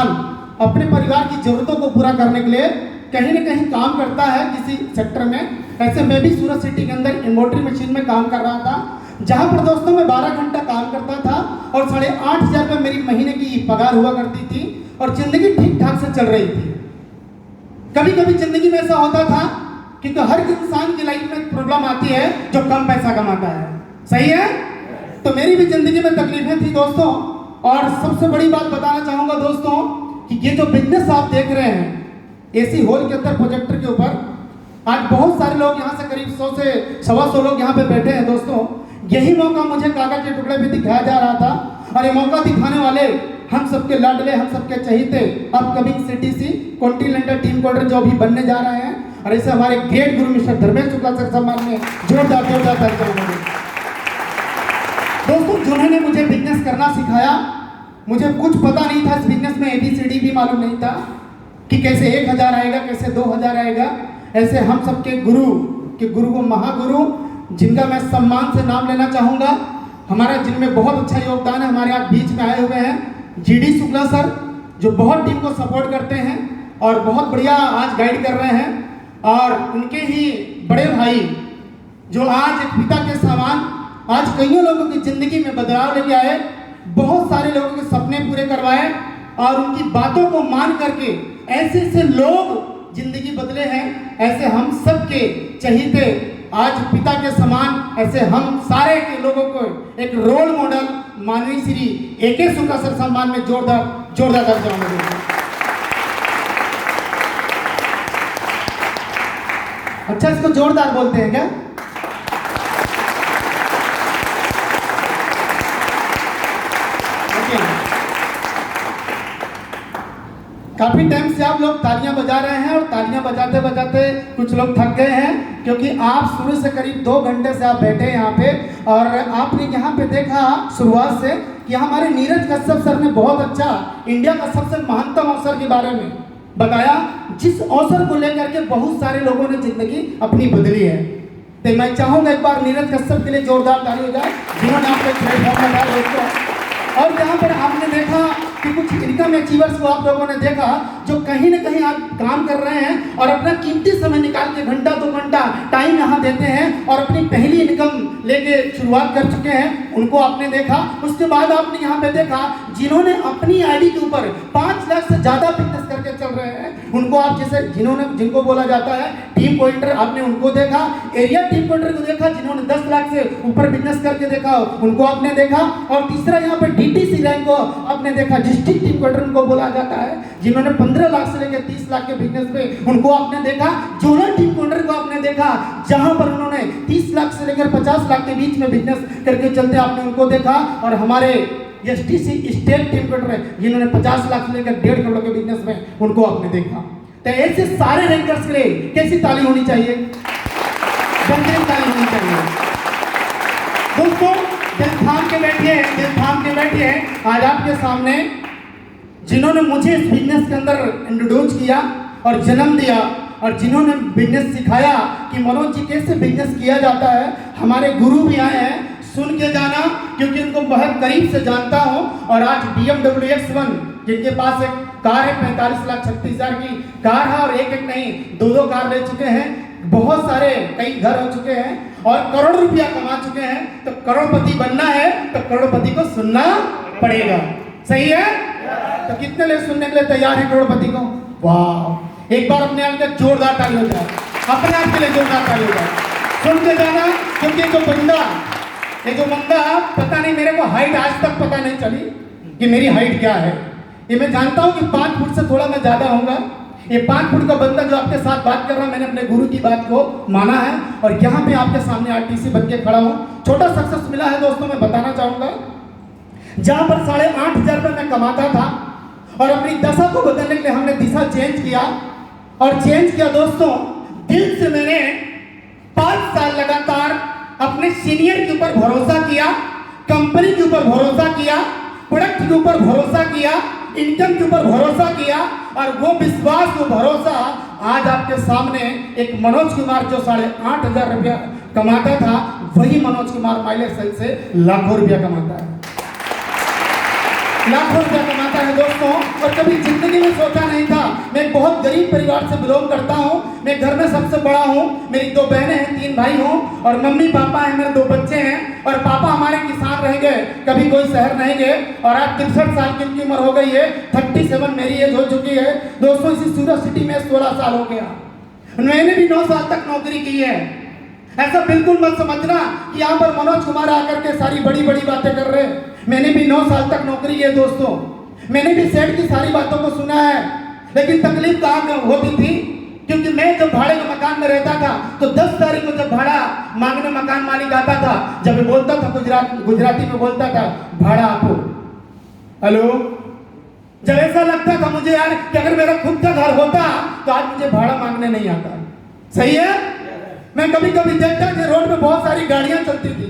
साल अपने परिवार की जरूरतों को पूरा करने के लिए कहीं न कहीं काम करता है किसी सेक्टर में। ऐसे मैं भी सूरत सिटी के अंदर एम्ब्रॉयडरी मशीन में काम कर रहा था, जहाँ पर दोस्तों मैं 12 घंटा काम करता था और 8,500 रुपये मेरी महीने की पगार हुआ करती थी और ज़िंदगी ठीक ठाक से चल रही थी। कभी कभी ज़िंदगी में ऐसा होता था क्योंकि हर इंसान की लाइफ में प्रॉब्लम आती है जो कम पैसा कमाता है, सही है। तो मेरी भी ज़िंदगी में तकलीफें थी दोस्तों। और सबसे बड़ी बात बताना चाहूँगा दोस्तों कि ये जो बिजनेस आप देख रहे हैं एसी हॉल के अंदर प्रोजेक्टर के ऊपर, आज बहुत सारे लोग यहाँ से करीब 100 से 125 लोग यहाँ पे बैठे हैं दोस्तों। यही मौका मुझे कागज के टुकड़े पे दिखाया जा रहा था और ये मौका दिखाने वाले हम सबके लाडले, हम सबके चहीते upcoming CTC continental team coordinator जो अभी बनने जा रहे हैं, और ऐसे हमारे ग्रेट गुरु मिस्टर धर्मेश शुक्ला सर सम्मान में जोरदार तालियां दोस्तों, जिन्होंने मुझे बिजनेस करना सिखाया। मुझे कुछ पता नहीं था इस बिजनेस में, ABCD भी मालूम नहीं था कि कैसे 1,000 आएगा, कैसे 2,000 आएगा। ऐसे हम सबके गुरु के गुरु को महागुरु, जिनका मैं सम्मान से नाम लेना चाहूँगा, हमारा जिनमें बहुत अच्छा योगदान है, हमारे आज बीच में आए हुए हैं GD शुक्ला सर, जो बहुत टीम को सपोर्ट करते हैं और बहुत बढ़िया आज गाइड कर रहे हैं। और उनके ही बड़े भाई जो आज एक पिता के समान आज कईयों लोगों की जिंदगी में बदलाव लेके आए, बहुत सारे लोगों के सपने पूरे करवाए और उनकी बातों को मान करके ऐसे ऐसे लोग जिंदगी बदले हैं। ऐसे हम सबके चहीते आज पिता के समान ऐसे हम सारे के लोगों को एक रोल मॉडल माननीय श्री AK शुक्ला सर सम्मान में जोरदार दर्जा मिलेगा। अच्छा, इसको जोरदार बोलते हैं क्या? काफी टाइम से आप लोग तालियां बजा रहे हैं और तालियां बजाते बजाते कुछ लोग थक गए हैं, क्योंकि आप शुरू से करीब 2 घंटे से आप बैठे हैं यहाँ पे और आपने यहाँ पे देखा शुरुआत से कि हमारे नीरज कश्यप सर ने बहुत अच्छा इंडिया का सबसे महानतम अवसर के बारे में बताया, जिस अवसर को लेकर के बहुत सारे लोगों ने जिंदगी अपनी बदली है। तो मैं चाहूँगा एक बार नीरज कश्यप के लिए जोरदार ताली हो जाए, जिन्होंने आपको प्लेटफॉर्म लगाया दोस्तों। और यहाँ पर आपने देखा कि कुछ इनकम अचीवर्स को आप लोगों ने देखा जो कहीं ना कहीं आप काम कर रहे हैं और अपना कीमती समय निकाल के घंटा 2 घंटा टाइम यहाँ देते हैं और अपनी पहली इनकम लेके शुरुआत कर चुके हैं, उनको आपने देखा। उसके बाद आपने यहाँ पे देखा जिन्होंने अपनी आईडी के ऊपर 5 लाख से ज़्यादा बिजनेस करके चल रहे हैं, उनको आप जैसे जिनको बोला जाता है टीम कोऑर्डिनेटर, आपने उनको देखा। एरिया टीम कोऑर्डिनेटर को देखा जिन्होंने 10 लाख से ऊपर बिजनेस करके देखा, उनको आपने देखा। और तीसरा यहाँ पे DTC रैंक को आपने देखा, डिस्ट्रिक्ट टीम कोऑर्डिनेटर को बोला जाता है, जिन्होंने 15 लाख से लेकर 30 लाख के बिजनेस में, उनको आपने देखा। जोनल टीम कोऑर्डिनेटर को आपने देखा, जहां पर उन्होंने 30 लाख से लेकर 50 लाख के बीच में बिजनेस करके चलते, आपने उनको देखा। और हमारे STC स्टेट टीम कोऑर्डिनेटर जिन्होंने 50 लाख से लेकर 1.5 करोड़ के बिजनेस में, उनको आपने देखा। तो ऐसे सारे रैंकर्स के लिए कैसी ताली होनी चाहिए? बेहतरीन ताली होनी चाहिए दोस्तों। दिल थाम के बैठिए। आज आपके सामने जिन्होंने मुझे इस बिजनेस के अंदर इंट्रोड्यूस किया और जन्म दिया और जिन्होंने बिजनेस सिखाया कि मनोज जी कैसे बिजनेस किया जाता है, हमारे गुरु भी आए हैं। सुन के जाना, क्योंकि इनको बहुत करीब से जानता हूं। और आज BMW X1 जिनके पास एक कार है, 45,36,000 की कार है, और एक नहीं 2 कार ले चुके हैं, बहुत सारे कई घर हो चुके हैं और करोड़ रुपया कमा चुके हैं। तो करोड़पति बनना है तो करोड़पति को सुनना पड़ेगा, सही है? तो कितने लोग सुनने के लिए तैयार हैं करोड़पति को? वाह, एक बार अपने आप के जोरदार ताली हो जाए, अपने आप के लिए जोरदार ताली हो जाए। सुन के जाना, क्योंकि ये जो बंदा पता नहीं, मेरे को हाइट आज तक पता नहीं चली कि मेरी हाइट क्या है। ये मैं जानता हूँ कि 5 फुट से थोड़ा मैं ज्यादा होऊंगा। ये 5 फुट का बंदा जो आपके साथ बात कर रहा है, मैंने अपने गुरु की बात को माना है और यहाँ पे आपके सामने RTC बन के खड़ा हूँ। छोटा सक्सेस मिला है दोस्तों, मैं बताना चाहूँगा। जहाँ पर 8,500 रुपये मैं कमाता था और अपनी दशा को बदलने के लिए हमने दिशा चेंज किया दोस्तों। दिल से मैंने 5 साल लगातार अपने सीनियर के ऊपर भरोसा किया, कंपनी के ऊपर भरोसा किया, प्रोडक्ट के ऊपर भरोसा किया, इनकम के ऊपर भरोसा किया। और वो विश्वास, वो भरोसा आज आपके सामने एक मनोज कुमार जो 8,500 रुपया कमाता था, वही मनोज कुमार माइलेज सेल से लाखों रुपया कमाता है। लाखों रुपया कमाता है दोस्तों, और कभी जिंदगी में सोचा नहीं था। मैं एक बहुत गरीब परिवार से बिलोंग करता हूँ, मैं घर में सबसे बड़ा हूँ, मेरी 2 बहनें हैं, 3 भाई हूँ, और मम्मी पापा हैं, मेरे 2 बच्चे हैं, और पापा हमारे किसान रह गए, कभी कोई शहर नहीं गए, और आज 63 साल की उनकी उम्र हो गई है, 37 मेरी एज हो चुकी है दोस्तों। इसी सूरत सिटी में 16 साल हो गया। मैंने भी 9 साल तक नौकरी की है। ऐसा बिल्कुल मत समझना कि यहाँ पर मनोज कुमार आकर के सारी बड़ी बड़ी बातें कर रहे हैं। मैंने भी 9 साल तक नौकरी की है दोस्तों। मैंने भी सेठ की सारी बातों को सुना है, लेकिन तकलीफ कहाँ होती थी, क्योंकि मैं जब भाड़े के मकान में रहता था तो 10 तारीख को जब भाड़ा मांगने मकान मालिक आता था, जब मैं बोलता था गुजराती में बोलता था भाड़ा आपो, हेलो, जब ऐसा लगता था मुझे यार कि अगर मेरा खुद का घर होता तो आज मुझे भाड़ा मांगने नहीं आता। सही है। मैं कभी कभी देखता कि रोड पे बहुत सारी गाड़ियां चलती थी,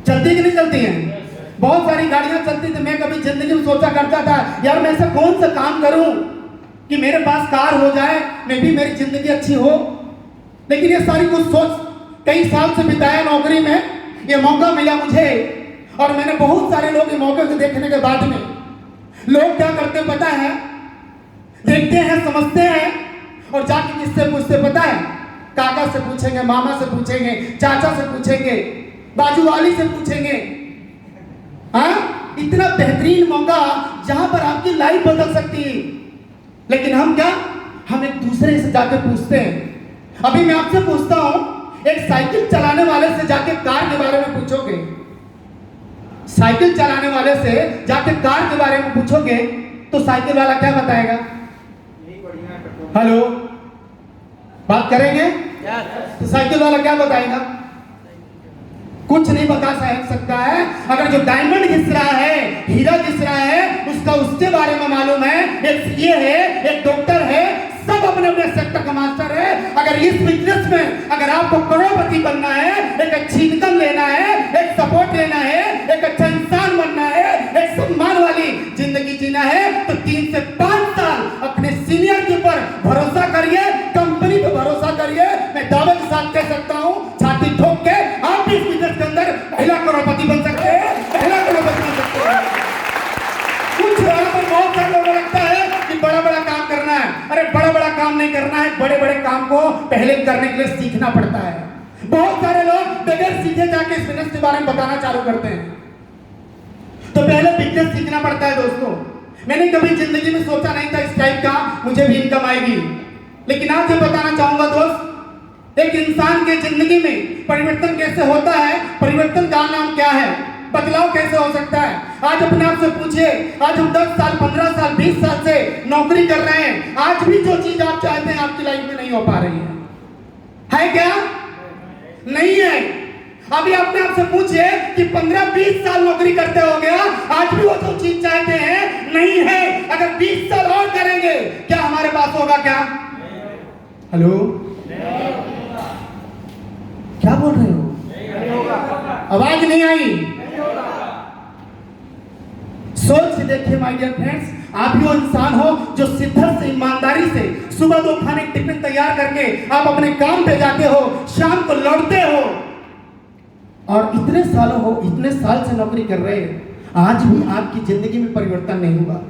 चलती कि नहीं चलती हैं, बहुत सारी गाड़ियां चलती थी। मैं कभी जिंदगी में सोचा करता था यार मैं ऐसा कौन सा काम करूं कि मेरे पास कार हो जाए, मैं भी मेरी जिंदगी अच्छी हो। लेकिन ये सारी कुछ सोच कई साल से बिताया नौकरी में, ये मौका मिला मुझे, और मैंने बहुत सारे लोग ये मौके को देखने के बाद में लोग क्या करते पता है, देखते हैं समझते हैं और जाके किससे पूछते पता है, काका से पूछेंगे, मामा से पूछेंगे, चाचा से पूछेंगे, बाजू वाली से पूछेंगे। हाँ, इतना बेहतरीन मौका जहां पर आपकी लाइफ बदल सकती है, लेकिन हम एक दूसरे से जाके पूछते हैं। अभी मैं आपसे पूछता हूं, एक साइकिल चलाने वाले से जाके कार के बारे में पूछोगे, साइकिल चलाने वाले से जाके कार के बारे में पूछोगे तो साइकिल वाला क्या बताएगा? हेलो, बात करेंगे? तो साइकिल वाला क्या बताएगा? कुछ नहीं बता सकता है। अगर जो डायमंड घिस रहा है, हीरा घिस रहा है, उसका उसके बारे में मालूम है। एक सीए है, एक डॉक्टर है, सब अपने अपने सेक्टर का मास्टर है। अगर इस बिजनेस में अगर आपको करोड़पति बनना है, एक अच्छी इनकम लेना है, एक सपोर्ट लेना है, एक अच्छा इंसान बनना है, एक सम्मान वाली जिंदगी जीना है, तो 3 से 5 साल अपने सीनियर के ऊपर भरोसा करिए, कंपनी पे भरोसा करिए। मैं दावे के साथ कह सकता हूँ, छाती ठोक के आप भी इस बिजनेस के अंदर पहला करोड़पति बन सकते हैं, पहला करोड़पति बन सकते हैं। कुछ यहाँ पर बहुत सारे लोगों को लगता है कि बड़ा बड़ा काम करना है। अरे बड़ा बड़ा काम नहीं करना है, बड़े बड़े काम को पहले करने के लिए सीखना पड़ता है। बहुत सारे लोग बगैर सीखे जाके इस बिजनेस के बारे में बताना चालू करते हैं, तो पहले बिजनेस सीखना पड़ता है दोस्तों। मैंने कभी जिंदगी में सोचा नहीं था इस टाइप का मुझे भी इनकम आएगी, लेकिन आज ये बताना चाहूंगा दोस्त, एक इंसान के जिंदगी में परिवर्तन कैसे होता है, परिवर्तन का नाम क्या है, बदलाव कैसे हो सकता है। आज अपने आप से पूछिए, आज हम 10 साल 15 साल 20 साल से नौकरी कर रहे हैं, आज भी जो चीज आप चाहते हैं आपकी लाइफ में नहीं हो पा रही है क्या? नहीं है। अभी अपने आप से पूछिए कि 15-20 साल नौकरी करते हो गया, आज भी वो जो चीज चाहते हैं नहीं है। अगर 20 साल और करेंगे क्या हमारे पास होगा? क्या? हेलो, क्या बोल रहे हो? आवाज नहीं आई। सोच के देखिए माय डियर फ्रेंड्स, आप भी वो इंसान हो जो शिद्दत से, ईमानदारी से सुबह 2 खाने की टिफिन तैयार करके आप अपने काम पे जाते हो, शाम को लौटते हो, और इतने साल से नौकरी कर रहे हैं, आज भी आपकी जिंदगी में परिवर्तन नहीं हुआ।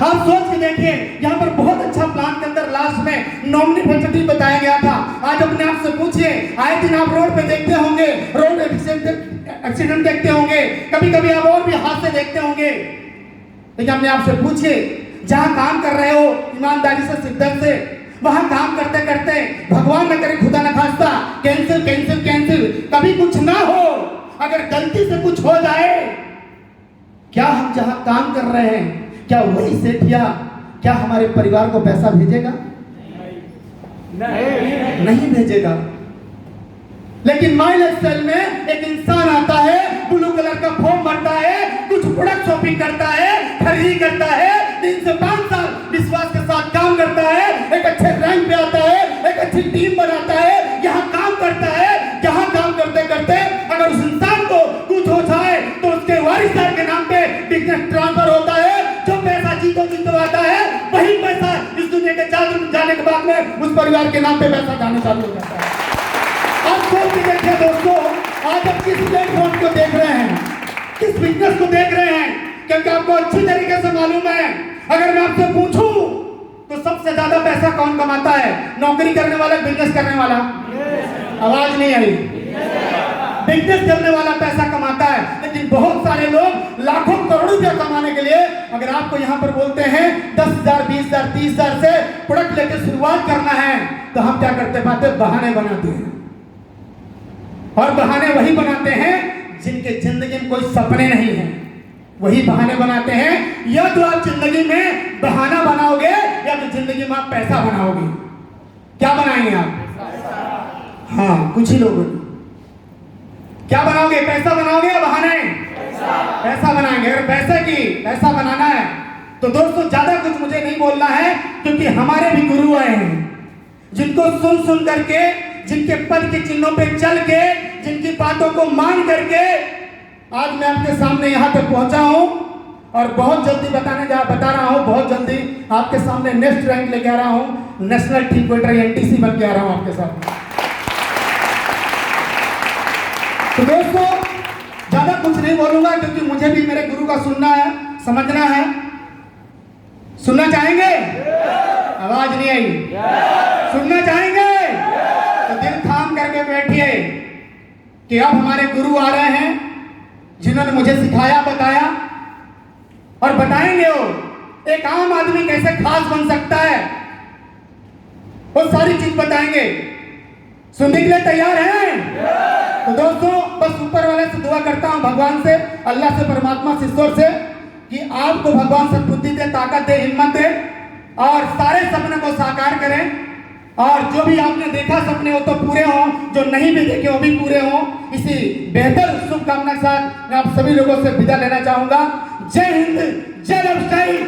आप सोच के देखिए, यहाँ पर बहुत अच्छा प्लान के अंदर लास्ट में नॉमिनी फैसिलिटी बताया गया था। आज अपने आप से पूछिए, आए दिन आप रोड पे देखते होंगे, रोड एक्सीडेंट देखते होंगे, कभी कभी आप और भी हादसे देखते होंगे, लेकिन अपने आप से पूछिए, जहां काम कर रहे हो ईमानदारी से, शिद्दत से, वहां काम करते करते भगवान न करे, खुदा न खास्ता, कैंसिल कैंसिल कैंसिल कभी कुछ ना हो, अगर गलती से कुछ हो जाए, क्या हम जहां काम कर रहे हैं, क्या वही सेठिया क्या हमारे परिवार को पैसा भेजेगा? नहीं भेजेगा। लेकिन माय लाइफस्टाइल में एक इंसान आता है, ब्लू कलर का फॉर्म भरता है, कुछ प्रोडक्ट शॉपिंग करता है, खरीदी करता है, 3 से 5 साल विश्वास के साथ काम करता है, एक अच्छे रैंक पे आता है, एक अच्छी टीम बनाता है, यहाँ काम करता है। यहाँ काम करते करते अगर उस इंसान को कुछ हो जाए तो उसके वारिसदार के नाम पे बिजनेस ट्रांसफर होता है। जो पैसा जीतवाता है, वही पैसा इस दुनिया के जाने के बाद में उस परिवार के नाम पे पैसा जाने चालू हो जाता है। आप सोच के देखिए दोस्तों, आज आप किस प्लेटफॉर्म को देख रहे हैं, किस बिजनेस को देख रहे हैं, क्योंकि आपको अच्छी तरीके से मालूम है। अगर मैं आपसे पूछूं तो सबसे ज्यादा पैसा कौन कमाता है, नौकरी करने वाला, बिजनेस करने वाला? आवाज नहीं आई। बिजनेस करने वाला पैसा कमाता है, लेकिन बहुत सारे लोग लाखों करोड़ों रुपया कमाने के लिए अगर आपको यहाँ पर बोलते हैं 10,000, 20,000, 30,000 से प्रोडक्ट लेके शुरुआत करना है, तो हम क्या करते पाते? बहाने बनाते हैं। और बहाने वही बनाते हैं जिनके जिंदगी में कोई सपने नहीं है, वही बहाने बनाते हैं। या तो आप जिंदगी में बहाना बनाओगे या तो जिंदगी में आप पैसा बनाओगे। क्या बनाएंगे आप? हाँ, कुछ ही लोग क्या बनाओगे? पैसा बनाओगे या बहाने? पैसा बनाएंगे। अगर पैसा बनाना है तो दोस्तों ज्यादा कुछ मुझे नहीं बोलना है, क्योंकि हमारे भी गुरु आए हैं जिनको सुन करके, जिनके पद के चिन्हों पे चल के, जिनकी बातों को मान करके आज मैं आपके सामने यहाँ तक पहुंचा हूं। और बहुत जल्दी बता रहा हूं, बहुत जल्दी आपके सामने नेक्स्ट रैंक लेके आ रहा हूं, नेशनल टी क्वेटर एनटीसी बन के आ रहा हूं आपके सामने। तो दोस्तों ज्यादा कुछ नहीं बोलूंगा, क्योंकि मुझे भी मेरे गुरु का सुनना है, समझना है। सुनना चाहेंगे? आवाज नहीं आई। सुनना चाहेंगे तो दिल थाम करके बैठिए कि अब हमारे गुरु आ रहे हैं, जिन्होंने मुझे सिखाया, बताया और बताएंगे वो एक आम आदमी कैसे खास बन सकता है, वो सारी चीज बताएंगे। सुनने के लिए तैयार हैं? तो दोस्तों बस ऊपर वाले से दुआ करता हूं, भगवान से, अल्लाह से, परमात्मा से, ईश्वर से, कि आपको भगवान सद्बुद्धि दे, ताकत दे, हिम्मत दे और सारे सपने को साकार करें। और जो भी आपने देखा सपने वो तो पूरे हों, जो नहीं भी देखे वो भी पूरे हों। इसी बेहतर शुभकामना के साथ मैं आप सभी लोगों से विदा लेना चाहूंगा। जय हिंद, जय लव स्टाइल।